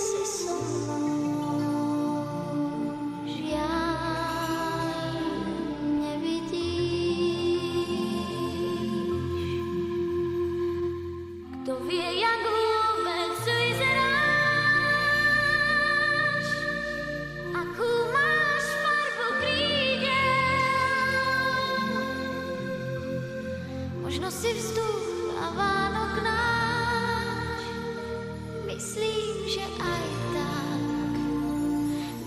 si so mnou, žiaľ nevidíš. Kto vie, jak vôbec vyzeráš, akú máš farbu krídel. Možno si vzduch a Vánok náš, myslím, že aj tak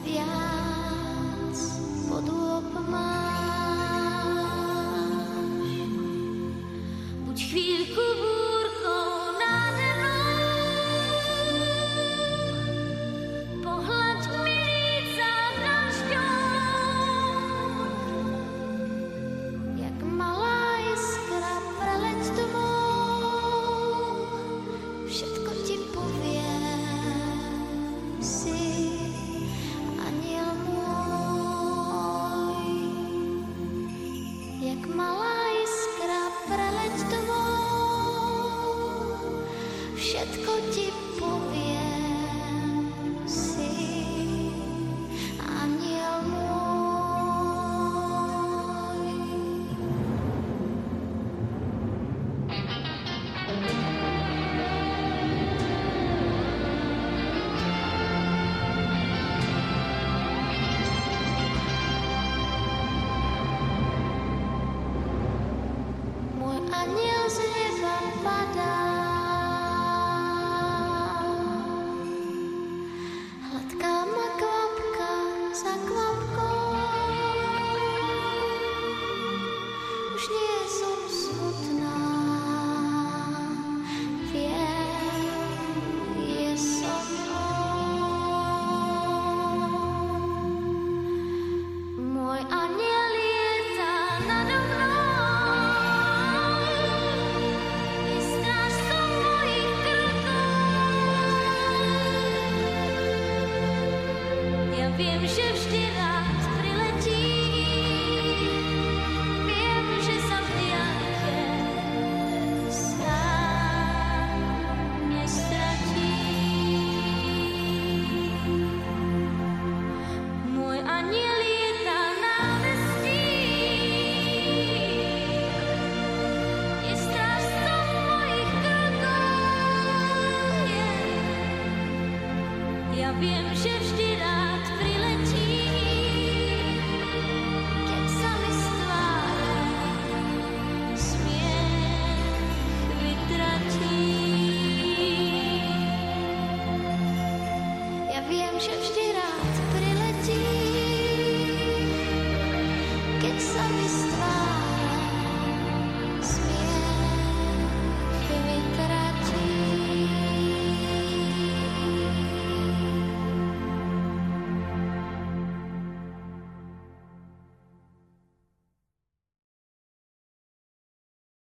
viac podôb máš. Buď chvíľku búrkou nade mnou, pohľaď mi líca dažďom, jak malá iskra preleď domov, všetko ti poviem, si aniel môj. Jak malá iskra preleď domov, všetko ti poviem, si aniel môj. Môj aniel z neba padá, hladká ma kvapka za kvapkou. Už nie som smutná, viem, je so mnou. Môj aniel lieta nado mnou, je strážcom mojich krokov. Ja viem, že vždy rád priletí, viem, že sa v diaľke sám nestratí. Môj aniel lieta námestí, je strážcom mojich krokov. Ja viem, že vždy rád priletí,